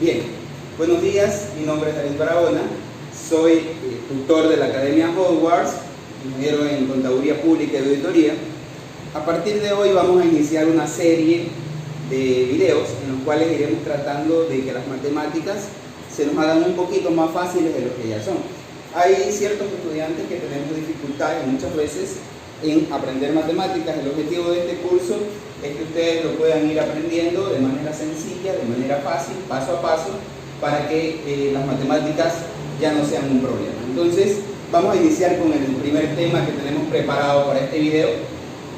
Bien, buenos días, mi nombre es David Barahona, soy tutor de la Academia Hogwarts, ingeniero en Contaduría Pública y Auditoría. A partir de hoy vamos a iniciar una serie de videos en los cuales iremos tratando de que las matemáticas se nos hagan un poquito más fáciles de lo que ya son. Hay ciertos estudiantes que tenemos dificultades muchas veces en aprender matemáticas. El objetivo de este curso es que ustedes lo puedan ir aprendiendo de manera sencilla, de manera fácil, paso a paso, para que las matemáticas ya no sean un problema. Entonces, vamos a iniciar con el primer tema que tenemos preparado para este video,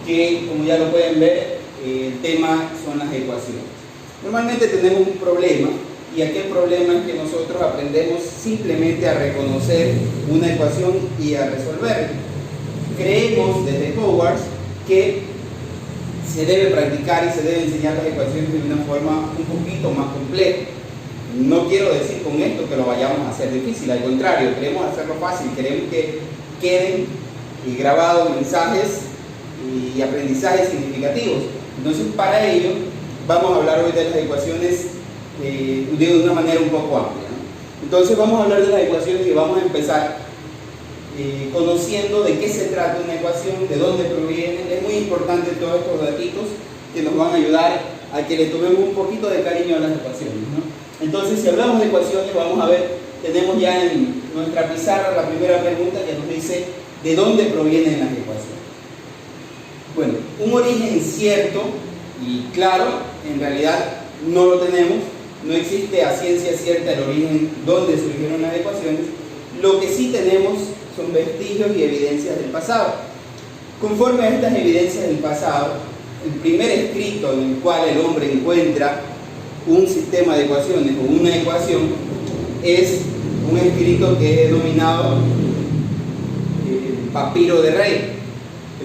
que como ya lo pueden ver, el tema son las ecuaciones. Normalmente tenemos un problema, y aquel problema es que nosotros aprendemos simplemente a reconocer una ecuación y a resolverla. Creemos desde Hogwarts que se debe practicar y se debe enseñar las ecuaciones de una forma un poquito más compleja. No quiero decir con esto que lo vayamos a hacer difícil, al contrario, queremos hacerlo fácil, queremos que queden grabados mensajes y aprendizajes significativos. Entonces, para ello, vamos a hablar hoy de las ecuaciones de una manera un poco amplia, ¿no? Entonces, vamos a hablar de las ecuaciones y vamos a empezar conociendo de qué se trata una ecuación, de dónde proviene. Es muy importante todos estos datitos que nos van a ayudar a que le tomemos un poquito de cariño a las ecuaciones, ¿no? Entonces, si hablamos de ecuaciones, vamos a ver, tenemos ya en nuestra pizarra la primera pregunta que nos dice ¿de dónde provienen las ecuaciones? Bueno, un origen cierto y claro, en realidad no lo tenemos, no existe a ciencia cierta el origen donde surgieron las ecuaciones. Lo que sí tenemos son vestigios y evidencias del pasado. Conforme a estas evidencias del pasado, el primer escrito en el cual el hombre encuentra un sistema de ecuaciones o una ecuación es un escrito que es denominado el papiro de Rey.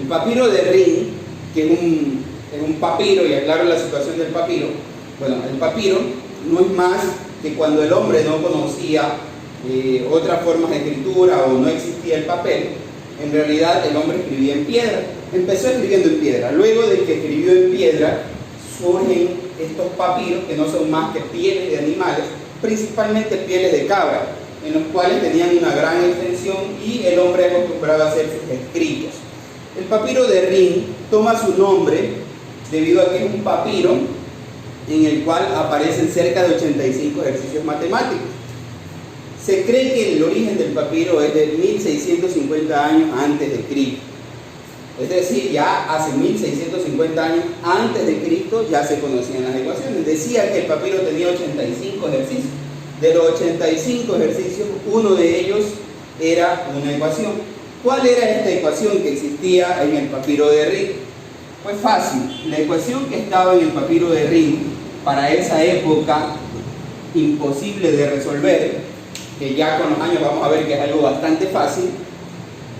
El papiro de Rey, que es un papiro, y aclaro la situación del papiro. Bueno, el papiro no es más que cuando el hombre no conocía otras formas de escritura o no existía el papel. En realidad el hombre escribía en piedra, empezó escribiendo en piedra. Luego de que escribió en piedra surgen estos papiros que no son más que pieles de animales, principalmente pieles de cabra, en los cuales tenían una gran extensión y el hombre acostumbraba a hacer sus escritos. El papiro de Rin toma su nombre debido a que es un papiro en el cual aparecen cerca de 85 ejercicios matemáticos. Se cree que el origen del papiro es de 1650 años antes de Cristo. Es decir, ya hace 1650 años antes de Cristo ya se conocían las ecuaciones. Decía que el papiro tenía 85 ejercicios. De los 85 ejercicios, uno de ellos era una ecuación. ¿Cuál era esta ecuación que existía en el papiro de Rin? Pues fácil. La ecuación que estaba en el papiro de Rin, para esa época imposible de resolver, que ya con los años vamos a ver que es algo bastante fácil,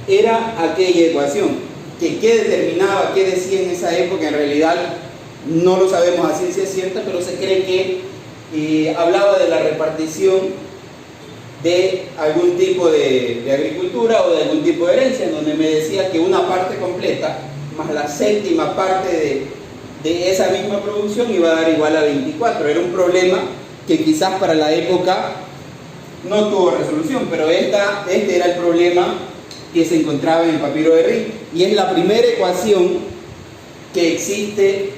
era aquella ecuación que qué determinaba, qué decía en esa época. En realidad no lo sabemos a ciencia cierta, pero se cree que hablaba de la repartición de algún tipo de agricultura o de algún tipo de herencia, en donde me decía que una parte completa más la séptima parte de esa misma producción iba a dar igual a 24. Era un problema que quizás para la época no tuvo resolución, pero este era el problema que se encontraba en el papiro de Rin, y es la primera ecuación que existe,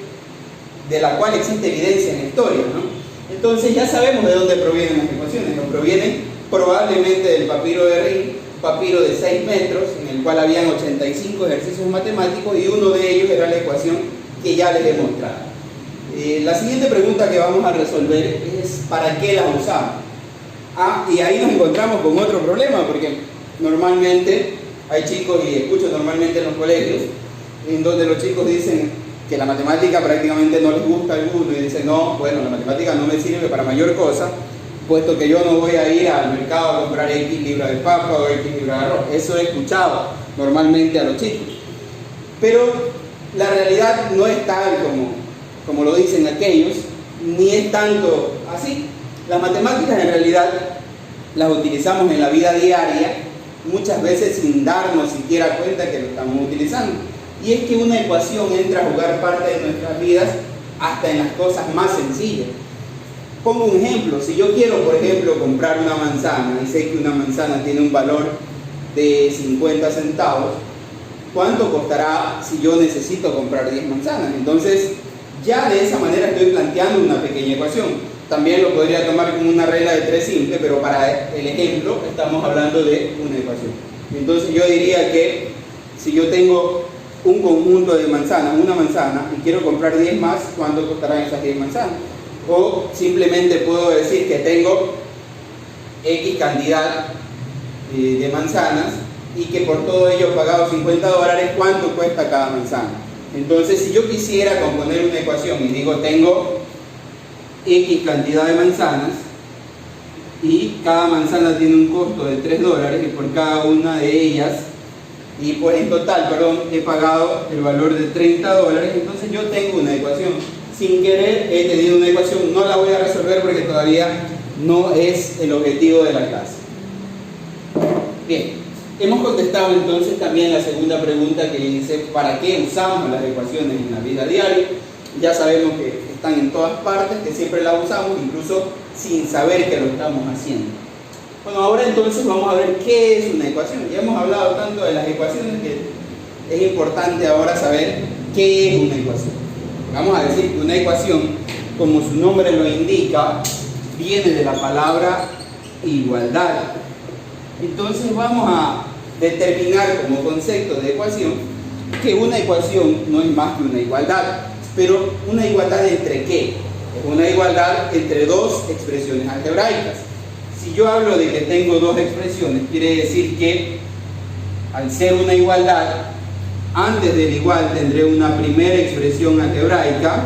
de la cual existe evidencia en la historia, ¿no? Entonces ya sabemos de dónde provienen las ecuaciones. Nos provienen probablemente del papiro de Rin, papiro de 6 metros, en el cual habían 85 ejercicios matemáticos, y uno de ellos era la ecuación que ya les he mostrado. La siguiente pregunta que vamos a resolver es ¿para qué las usamos? Y ahí nos encontramos con otro problema, porque normalmente hay chicos, y escucho normalmente en los colegios, en donde los chicos dicen que la matemática prácticamente no les gusta a alguno, y dicen, no, bueno, la matemática no me sirve para mayor cosa, puesto que yo no voy a ir al mercado a comprar X libras de papa o X libras de arroz. Eso he escuchado normalmente a los chicos. Pero la realidad no es tal como lo dicen aquellos, ni es tanto así. Las matemáticas en realidad las utilizamos en la vida diaria, muchas veces sin darnos siquiera cuenta que lo estamos utilizando. Y es que una ecuación entra a jugar parte de nuestras vidas hasta en las cosas más sencillas. Pongo un ejemplo, si yo quiero, por ejemplo, comprar una manzana y sé que una manzana tiene un valor de 50 centavos, ¿cuánto costará si yo necesito comprar 10 manzanas? Entonces, ya de esa manera estoy planteando una pequeña ecuación. También lo podría tomar como una regla de 3 simple, pero para el ejemplo estamos hablando de una ecuación. Entonces yo diría que si yo tengo un conjunto de manzanas, una manzana, y quiero comprar 10 más, ¿cuánto costarán esas 10 manzanas? O simplemente puedo decir que tengo X cantidad de manzanas y que por todo ello he pagado $50, ¿cuánto cuesta cada manzana? Entonces, si yo quisiera componer una ecuación y digo tengo X cantidad de manzanas y cada manzana tiene un costo de $3 y por cada una de ellas y pues en total, he pagado el valor de $30, entonces yo tengo una ecuación. Sin querer he tenido una ecuación, no la voy a resolver porque todavía no es el objetivo de la clase. Bien, hemos contestado entonces también la segunda pregunta que dice ¿para qué usamos las ecuaciones en la vida diaria? Ya sabemos que están en todas partes, que siempre las usamos, incluso sin saber que lo estamos haciendo. Bueno, ahora entonces vamos a ver qué es una ecuación. Ya hemos hablado tanto de las ecuaciones que es importante ahora saber qué es una ecuación. Vamos a decir que una ecuación, como su nombre lo indica, viene de la palabra igualdad. Entonces vamos a determinar como concepto de ecuación que una ecuación no es más que una igualdad. Pero ¿una igualdad entre qué? Es una igualdad entre dos expresiones algebraicas. Si yo hablo de que tengo dos expresiones, quiere decir que al ser una igualdad, antes del igual tendré una primera expresión algebraica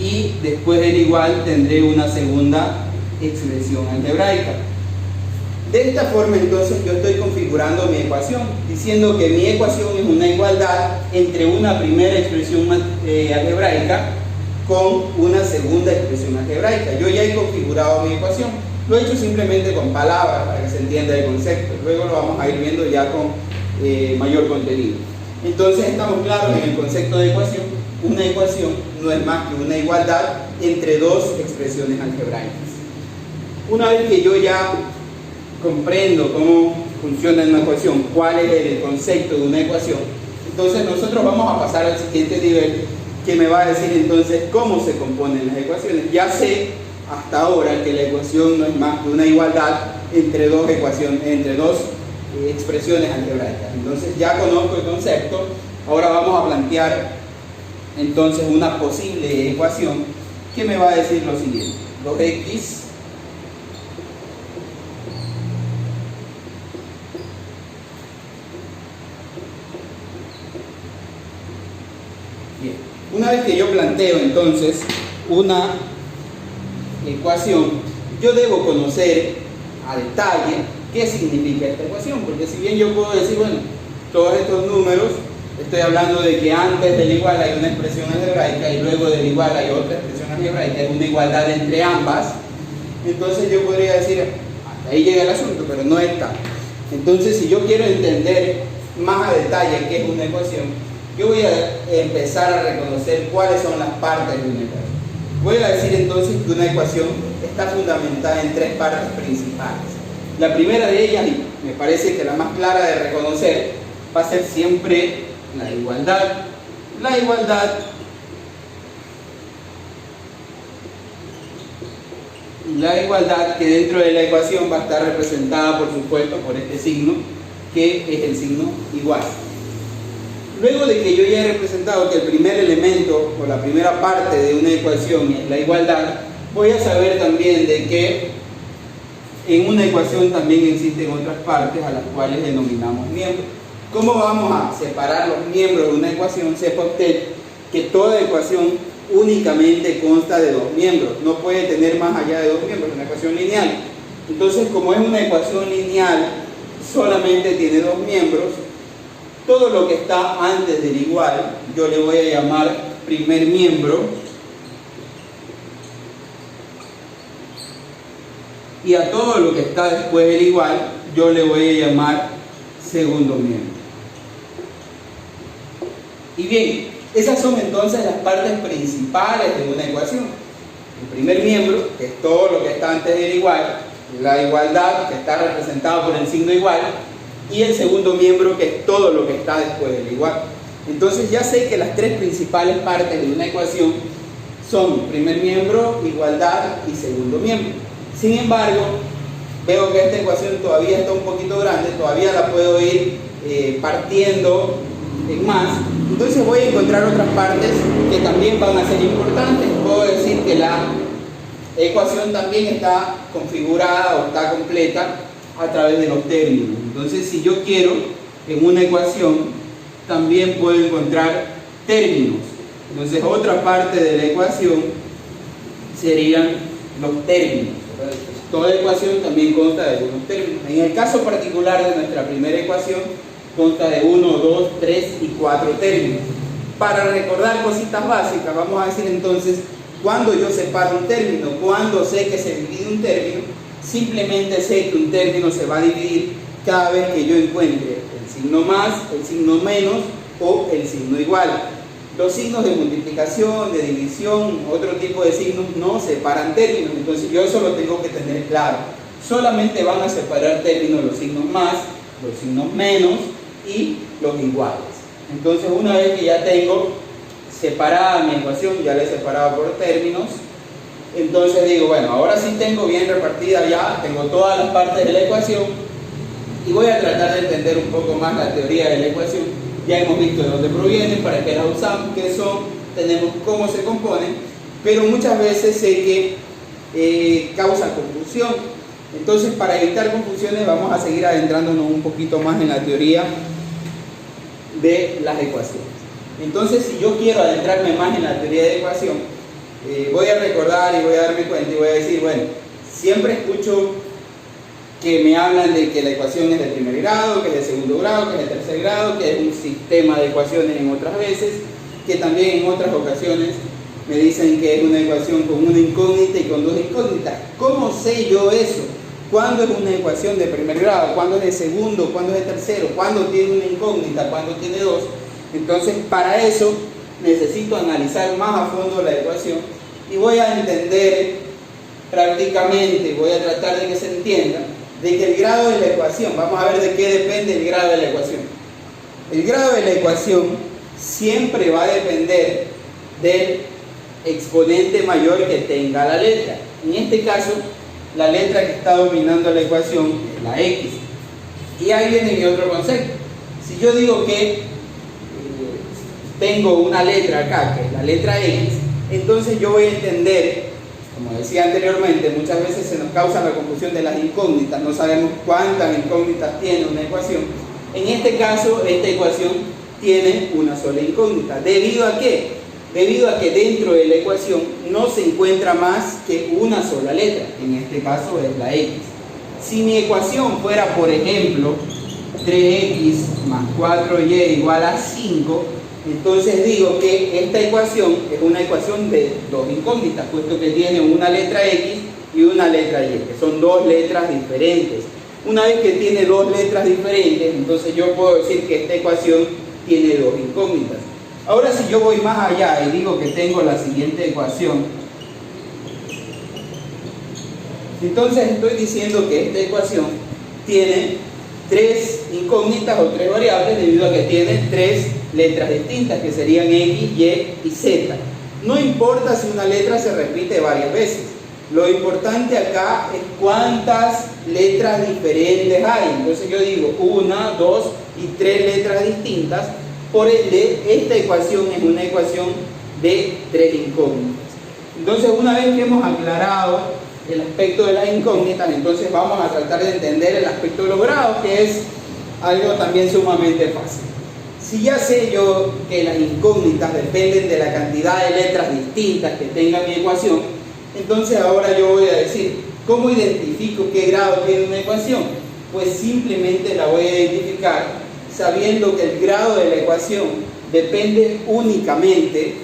y después del igual tendré una segunda expresión algebraica. De esta forma entonces yo estoy configurando mi ecuación, diciendo que mi ecuación es una igualdad entre una primera expresión algebraica con una segunda expresión algebraica. Yo ya he configurado mi ecuación, lo he hecho simplemente con palabras para que se entienda el concepto, luego lo vamos a ir viendo ya con mayor contenido. Entonces estamos claros en el concepto de ecuación. Una ecuación no es más que una igualdad entre dos expresiones algebraicas. Una vez que yo ya comprendo cómo funciona una ecuación, cuál es el concepto de una ecuación, entonces nosotros vamos a pasar al siguiente nivel, que me va a decir entonces cómo se componen las ecuaciones. Ya sé hasta ahora que la ecuación no es más que una igualdad entre dos expresiones algebraicas. Entonces ya conozco el concepto. Ahora vamos a plantear entonces una posible ecuación que me va a decir lo siguiente: 2x bien. Una vez que yo planteo entonces una ecuación, yo debo conocer a detalle qué significa esta ecuación, porque si bien yo puedo decir, bueno, todos estos números, estoy hablando de que antes del igual hay una expresión algebraica y luego del igual hay otra expresión algebraica, es una igualdad entre ambas, entonces yo podría decir, hasta ahí llega el asunto, pero no está. Entonces, si yo quiero entender más a detalle qué es una ecuación, yo voy a empezar a reconocer cuáles son las partes de una ecuación. Voy a decir entonces que una ecuación está fundamentada en tres partes principales. La primera de ellas, y me parece que la más clara de reconocer, va a ser siempre la igualdad. La igualdad que dentro de la ecuación va a estar representada, por supuesto, por este signo, que es el signo igual. Luego de que yo ya he representado que el primer elemento o la primera parte de una ecuación es la igualdad, voy a saber también de que en una ecuación también existen otras partes a las cuales denominamos miembros. ¿Cómo vamos a separar los miembros de una ecuación? Sepa usted que toda ecuación únicamente consta de dos miembros, no puede tener más allá de dos miembros, una ecuación lineal. Entonces, como es una ecuación lineal, solamente tiene dos miembros. Todo lo que está antes del igual, yo le voy a llamar primer miembro. Y a todo lo que está después del igual, yo le voy a llamar segundo miembro. Y bien, esas son entonces las partes principales de una ecuación. El primer miembro, que es todo lo que está antes del igual, la igualdad, que está representada por el signo igual, y el segundo miembro, que es todo lo que está después del igual. Entonces ya sé que las tres principales partes de una ecuación son primer miembro, igualdad y segundo miembro. Sin embargo, veo que esta ecuación todavía está un poquito grande, todavía la puedo ir partiendo en más. Entonces voy a encontrar otras partes que también van a ser importantes. Puedo decir que la ecuación también está configurada o está completa a través de los términos. Entonces, si yo quiero en una ecuación, también puedo encontrar términos. Entonces, otra parte de la ecuación serían los términos. Toda ecuación también consta de unos términos. En el caso particular de nuestra primera ecuación, consta de 1, 2, 3 y 4 términos. Para recordar cositas básicas, vamos a decir entonces, cuando yo separo un término, cuando sé que se divide un término, simplemente sé que un término se va a dividir cada vez que yo encuentre el signo más, el signo menos o el signo igual. Los signos de multiplicación, de división, otro tipo de signos no separan términos, entonces yo eso lo tengo que tener claro. Solamente van a separar términos los signos más, los signos menos y los iguales. Entonces, una vez que ya tengo separada mi ecuación, ya la he separado por términos, entonces digo, bueno, ahora sí tengo bien repartida ya, tengo todas las partes de la ecuación y voy a tratar de entender un poco más la teoría de la ecuación. Ya hemos visto de dónde provienen, para qué las usamos, qué son, tenemos cómo se componen, pero muchas veces sé que causa confusión. Entonces, para evitar confusiones, vamos a seguir adentrándonos un poquito más en la teoría de las ecuaciones. Entonces, si yo quiero adentrarme más en la teoría de ecuación, voy a recordar y voy a darme cuenta y voy a decir, bueno, siempre escucho que me hablan de que la ecuación es del primer grado, que es del segundo grado, que es del tercer grado, que es un sistema de ecuaciones en otras veces, que también en otras ocasiones me dicen que es una ecuación con una incógnita y con dos incógnitas. ¿Cómo sé yo eso? ¿Cuándo es una ecuación de primer grado? ¿Cuándo es de segundo? ¿Cuándo es de tercero? ¿Cuándo tiene una incógnita? ¿Cuándo tiene dos? Entonces, para eso necesito analizar más a fondo la ecuación y voy a entender prácticamente, voy a tratar de que se entienda, de que el grado de la ecuación, vamos a ver de qué depende el grado de la ecuación. El grado de la ecuación siempre va a depender del exponente mayor que tenga la letra. En este caso, la letra que está dominando la ecuación es la X. Y ahí viene mi otro concepto. Si yo digo que tengo una letra acá, que es la letra X, entonces yo voy a entender, como decía anteriormente, muchas veces se nos causa la confusión de las incógnitas, no sabemos cuántas incógnitas tiene una ecuación. En este caso, esta ecuación tiene una sola incógnita. ¿Debido a qué? Debido a que dentro de la ecuación no se encuentra más que una sola letra, en este caso es la X. Si mi ecuación fuera, por ejemplo, 3x más 4y igual a 5, entonces digo que esta ecuación es una ecuación de dos incógnitas, puesto que tiene una letra X y una letra Y, que son dos letras diferentes. Una vez que tiene dos letras diferentes, entonces yo puedo decir que esta ecuación tiene dos incógnitas. Ahora, si yo voy más allá y digo que tengo la siguiente ecuación, entonces estoy diciendo que esta ecuación tiene tres incógnitas o tres variables debido a que tiene tres letras distintas, que serían X, Y y Z. No importa si una letra se repite varias veces, lo importante acá es cuántas letras diferentes hay. Entonces yo digo una, dos y tres letras distintas. Por ende, esta ecuación es una ecuación de tres incógnitas. Entonces, una vez que hemos aclarado el aspecto de las incógnitas, entonces vamos a tratar de entender el aspecto de los grados, que es algo también sumamente fácil. Si ya sé yo que las incógnitas dependen de la cantidad de letras distintas que tenga mi ecuación, entonces ahora yo voy a decir, ¿cómo identifico qué grado tiene una ecuación? Pues simplemente la voy a identificar sabiendo que el grado de la ecuación depende únicamente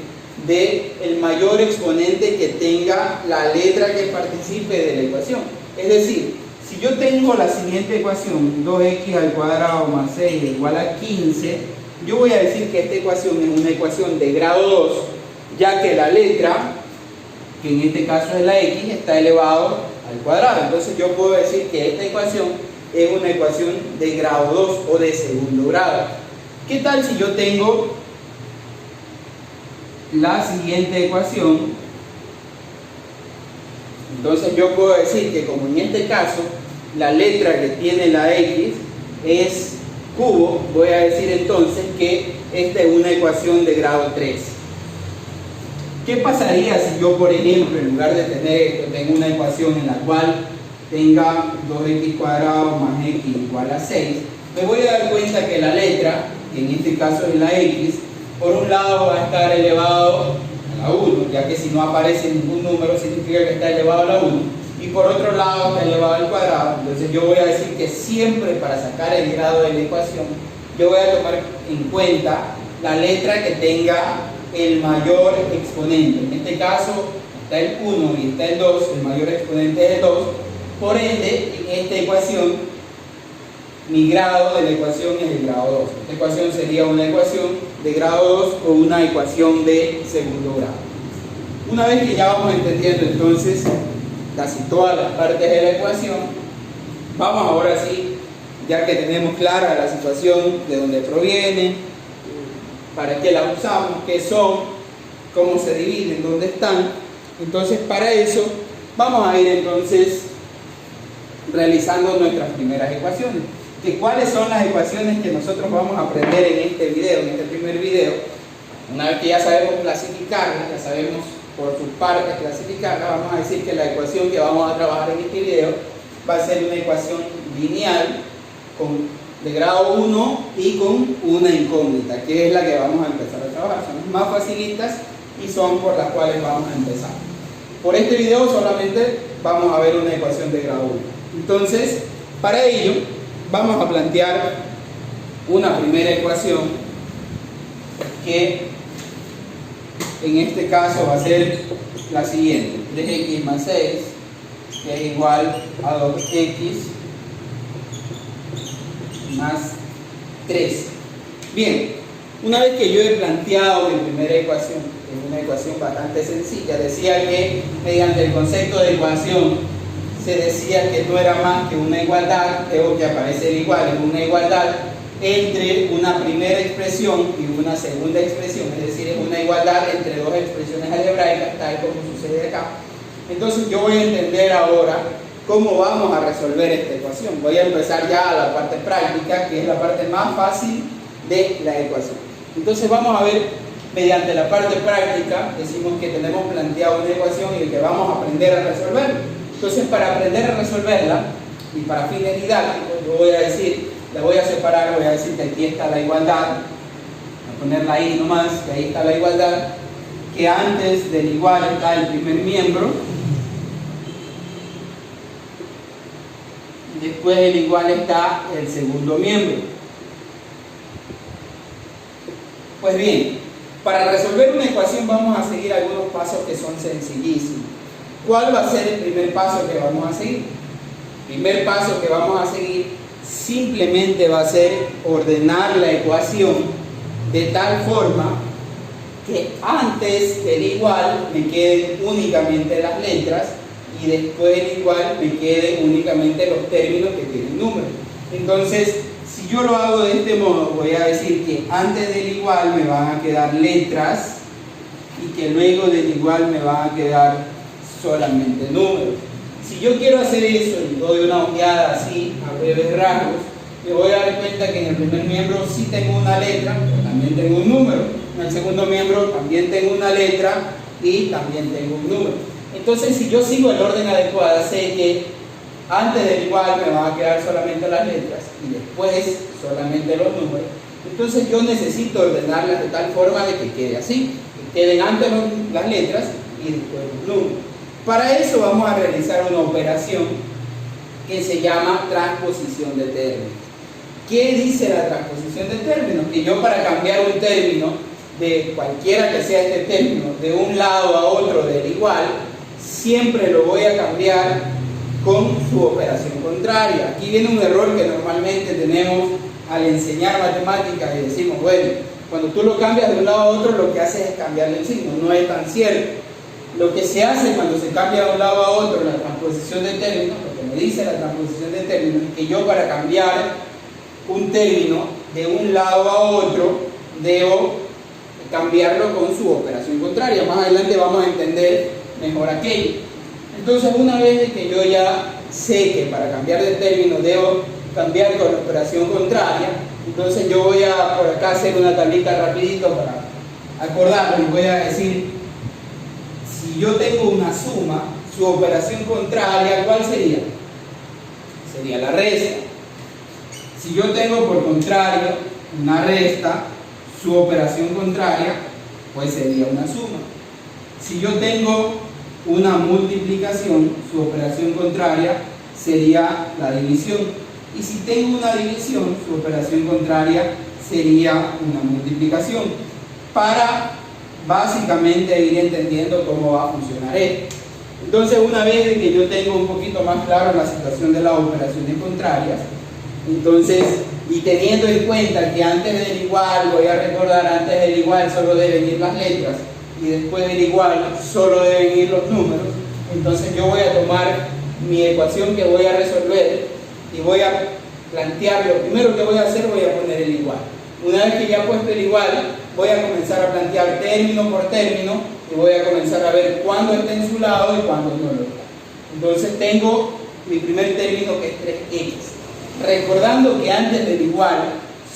del mayor exponente que tenga la letra que participe de la ecuación. Es decir, si yo tengo la siguiente ecuación, 2x al cuadrado más 6 igual a 15, yo voy a decir que esta ecuación es una ecuación de grado 2, ya que la letra que en este caso es la x, está elevado al cuadrado. Entonces yo puedo decir que esta ecuación es una ecuación de grado 2 o de segundo grado. ¿Qué tal si yo tengo la siguiente ecuación? Entonces yo puedo decir que como en este caso la letra que tiene la x es cubo, voy a decir entonces que esta es una ecuación de grado 3. ¿Qué pasaría si yo, por ejemplo, en lugar de tener esto, tengo una ecuación en la cual tenga 2x cuadrado más x igual a 6? Me voy a dar cuenta que la letra, que en este caso es la x, por un lado va a estar elevado a la 1, ya que si no aparece ningún número significa que está elevado a la 1, y por otro lado está elevado al cuadrado. Entonces yo voy a decir que siempre para sacar el grado de la ecuación, yo voy a tomar en cuenta la letra que tenga el mayor exponente. En este caso está el 1 y está el 2, el mayor exponente es el 2, por ende en esta ecuación mi grado de la ecuación es el grado 2. Esta ecuación sería una ecuación de grado 2 o una ecuación de segundo grado. Una vez que ya vamos entendiendo entonces casi todas las partes de la ecuación, vamos ahora sí, ya que tenemos clara la situación de dónde proviene, para qué la usamos, qué son, cómo se dividen, dónde están. Entonces para eso vamos a ir entonces realizando nuestras primeras ecuaciones. ¿Cuáles son las ecuaciones que nosotros vamos a aprender en este video, en este primer video? Una vez que ya sabemos clasificarlas, ya sabemos por sus partes clasificarlas, vamos a decir que la ecuación que vamos a trabajar en este video va a ser una ecuación lineal de grado 1 y con una incógnita, que es la que vamos a empezar a trabajar. Son las más facilitas y son por las cuales vamos a empezar. Por este video solamente vamos a ver una ecuación de grado 1. Entonces, para ello, vamos a plantear una primera ecuación que en este caso va a ser la siguiente: 3x más 6 que es igual a 2x más 3. Bien, una vez que yo he planteado mi primera ecuación, que es una ecuación bastante sencilla, decía que mediante el concepto de ecuación se decía que no era más que una igualdad, tengo que aparecer igual, es una igualdad entre una primera expresión y una segunda expresión, es decir, es una igualdad entre dos expresiones algebraicas, tal como sucede acá. Entonces yo voy a entender ahora cómo vamos a resolver esta ecuación. Voy a empezar ya a la parte práctica, que es la parte más fácil de la ecuación. Entonces vamos a ver, mediante la parte práctica, decimos que tenemos planteado una ecuación y que vamos a aprender a resolverla. Entonces, para aprender a resolverla y para fines didácticos, yo voy a decir, la voy a separar, voy a decir que aquí está la igualdad, voy a ponerla ahí nomás, que ahí está la igualdad, que antes del igual está el primer miembro, después del igual está el segundo miembro. Pues bien, para resolver una ecuación vamos a seguir algunos pasos que son sencillísimos. ¿Cuál va a ser el primer paso que vamos a seguir? El primer paso que vamos a seguir simplemente va a ser ordenar la ecuación de tal forma que antes del igual me queden únicamente las letras y después del igual me queden únicamente los términos que tienen números. Entonces, si yo lo hago de este modo, voy a decir que antes del igual me van a quedar letras y que luego del igual me van a quedar solamente números. Si yo quiero hacer eso y doy una ojeada así a breves rasgos, me voy a dar cuenta que en el primer miembro sí tengo una letra, pero también tengo un número. En el segundo miembro también tengo una letra y también tengo un número. Entonces, si yo sigo el orden adecuado, sé que antes del igual me van a quedar solamente las letras y después solamente los números. Entonces yo necesito ordenarlas de tal forma de que quede así, que queden antes las letras y después los números. Para eso vamos a realizar una operación que se llama transposición de términos. ¿Qué dice la transposición de términos? Que yo, para cambiar un término de cualquiera que sea este término, de un lado a otro del igual, siempre lo voy a cambiar con su operación contraria. Aquí viene un error que normalmente tenemos al enseñar matemáticas y decimos, bueno, cuando tú lo cambias de un lado a otro, lo que haces es cambiarle el signo. No es tan cierto. lo que se hace cuando se cambia de un lado a otro la transposición de términos, lo que me dice la transposición de términos, es que yo para cambiar un término de un lado a otro debo cambiarlo con su operación contraria. Más adelante vamos a entender mejor aquello. Entonces, una vez que yo ya sé que para cambiar de término debo cambiar con la operación contraria, entonces yo voy a por acá hacer una tablita rapidito para acordarlo y voy a decir, si yo tengo una suma, su operación contraria, ¿cuál sería? Sería la resta. Si yo tengo por contrario una resta, su operación contraria, pues sería una suma. Si yo tengo una multiplicación, su operación contraria sería la división. Y si tengo una división, su operación contraria sería una multiplicación. Para básicamente ir entendiendo cómo va a funcionar esto. Entonces, una vez que yo tengo un poquito más claro la situación de las operaciones contrarias, entonces, y teniendo en cuenta que antes del igual, voy a recordar, antes del igual solo deben ir las letras y después del igual solo deben ir los números, entonces yo voy a tomar mi ecuación que voy a resolver y voy a plantear, lo primero que voy a hacer, voy a poner el igual. Una vez que ya he puesto el igual, voy a comenzar a plantear término por término y voy a comenzar a ver cuándo está en su lado y cuándo no lo está. Entonces tengo mi primer término que es 3x. Recordando que antes del igual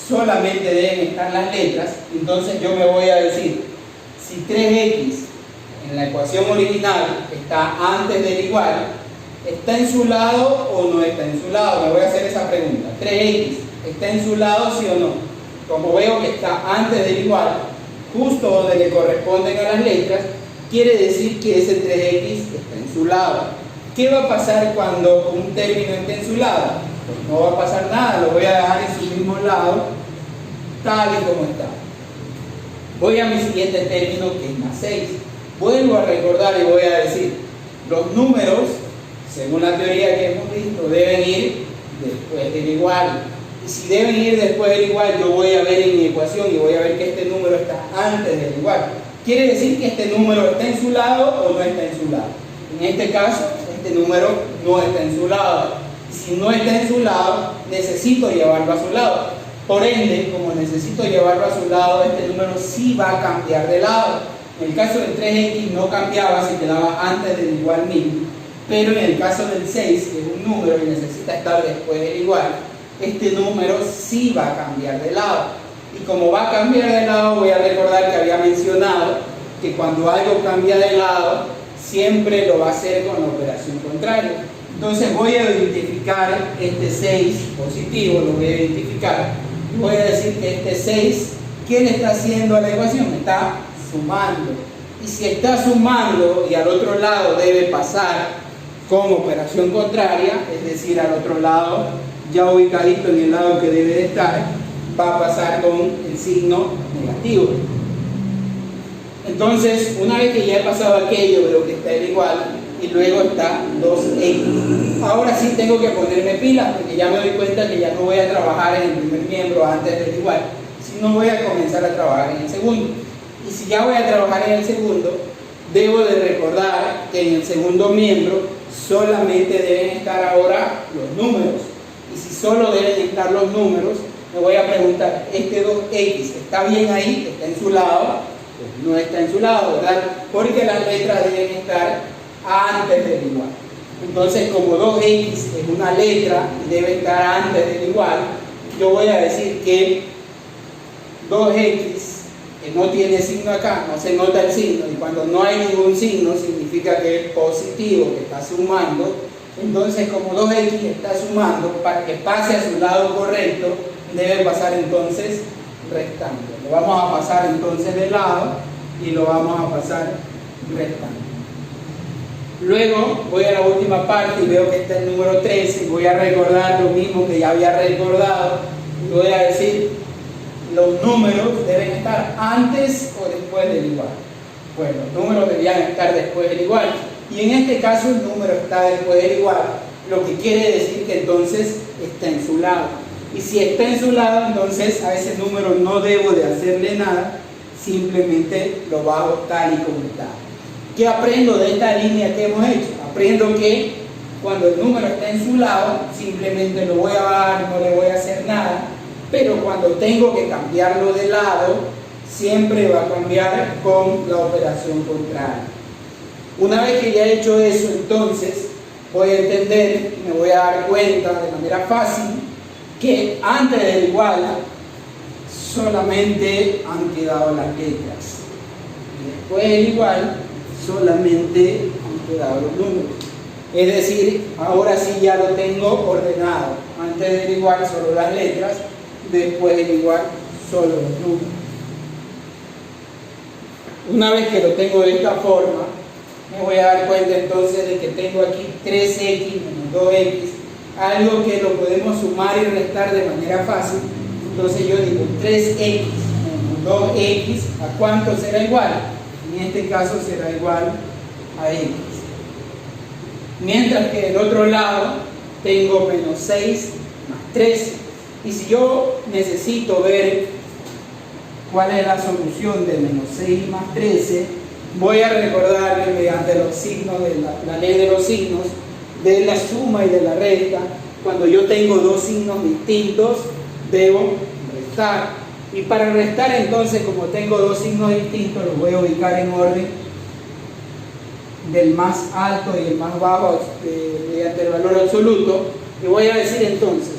solamente deben estar las letras, entonces yo me voy a decir, si 3x en la ecuación original está antes del igual, ¿está en su lado o no está en su lado? Me voy a hacer esa pregunta. 3x, ¿está en su lado sí o no? Como veo que está antes del igual, justo donde le corresponden a las letras, quiere decir que ese 3x está en su lado. ¿Qué va a pasar cuando un término esté en su lado? Pues no va a pasar nada, lo voy a dejar en su mismo lado, tal y como está. Voy a mi siguiente término, que es más 6. Vuelvo a recordar y voy a decir, los números, según la teoría que hemos visto, deben ir después del igual. Y si deben ir después del igual, yo voy a ver en mi ecuación y voy a ver que este número está antes del igual. Quiere decir que este número está en su lado o no está en su lado. En este caso, este número no está en su lado. Y si no está en su lado, necesito llevarlo a su lado. Por ende, como necesito llevarlo a su lado, este número sí va a cambiar de lado. En el caso del 3x no cambiaba, se quedaba antes del igual mismo. Pero en el caso del 6, que es un número y necesita estar después del igual, este número sí va a cambiar de lado. Y como va a cambiar de lado, voy a recordar que había mencionado que cuando algo cambia de lado, siempre lo va a hacer con la operación contraria. Entonces voy a identificar este 6 positivo, lo voy a identificar. Voy a decir que este 6, ¿qué le está haciendo a la ecuación? Está sumando. Y si está sumando y al otro lado debe pasar con operación contraria, es decir, al otro lado, ya ubicadito en el lado que debe de estar, va a pasar con el signo negativo. Entonces, una vez que ya he pasado aquello, veo que está el igual y luego está 2x. Ahora sí tengo que ponerme pilas porque ya me doy cuenta que ya no voy a trabajar en el primer miembro antes del igual, sino voy a comenzar a trabajar en el segundo. Y si ya voy a trabajar en el segundo, debo de recordar que en el segundo miembro solamente deben estar ahora los números. Y si solo deben estar los números, me voy a preguntar, ¿este 2x está bien ahí? ¿Está en su lado? Pues no está en su lado, ¿verdad? Porque las letras deben estar antes del igual. Entonces, como 2x es una letra y debe estar antes del igual, yo voy a decir que 2x, que no tiene signo acá, no se nota el signo, y cuando no hay ningún signo significa que es positivo, que está sumando. Entonces, como 2x está sumando, para que pase a su lado correcto, debe pasar entonces restando. Lo vamos a pasar entonces de lado y lo vamos a pasar restando. Luego voy a la última parte y veo que está el número 13. Voy a recordar lo mismo que ya había recordado. Y voy a decir, los números deben estar antes o después del igual. Bueno, los números debían estar después del igual. Y en este caso el número está después del igual, lo que quiere decir que entonces está en su lado. Y si está en su lado, entonces a ese número no debo de hacerle nada, simplemente lo bajo tal y como está. ¿Qué aprendo de esta línea que hemos hecho? Aprendo que cuando el número está en su lado, simplemente lo voy a bajar, no le voy a hacer nada, pero cuando tengo que cambiarlo de lado, siempre va a cambiar con la operación contraria. Una vez que ya he hecho eso, entonces voy a entender, me voy a dar cuenta de manera fácil que antes del igual solamente han quedado las letras. Después del igual solamente han quedado los números. Es decir, ahora sí ya lo tengo ordenado. Antes del igual solo las letras, después del igual solo los números. Una vez que lo tengo de esta forma, me voy a dar cuenta entonces de que tengo aquí 3x menos 2x, algo que lo podemos sumar y restar de manera fácil. Entonces yo digo 3x menos 2x, ¿a cuánto será igual? En este caso será igual a x. Mientras que del otro lado tengo menos 6 más 13. Y si yo necesito ver cuál es la solución de menos 6 más 13, voy a recordar que mediante los signos de la ley de los signos, de la suma y de la resta, cuando yo tengo dos signos distintos, debo restar. Y para restar entonces, como tengo dos signos distintos, los voy a ubicar en orden del más alto y el más bajo mediante el valor absoluto. Y voy a decir entonces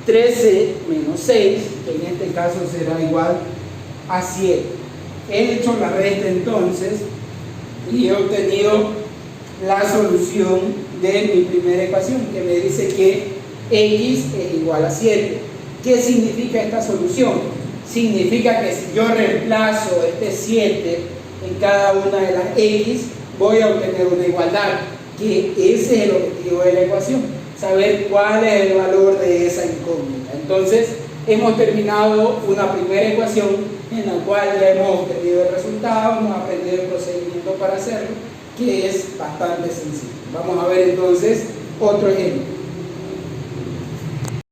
13 menos 6, que en este caso será igual a 7. He hecho la resta entonces y he obtenido la solución de mi primera ecuación, que me dice que x es igual a 7. ¿Qué significa esta solución? Significa que si yo reemplazo este 7 en cada una de las x, voy a obtener una igualdad, que ese es el objetivo de la ecuación, saber cuál es el valor de esa incógnita. Entonces, hemos terminado una primera ecuación en la cual ya hemos obtenido el resultado, hemos aprendido el procedimiento para hacerlo, que es bastante sencillo. Vamos a ver entonces otro ejemplo.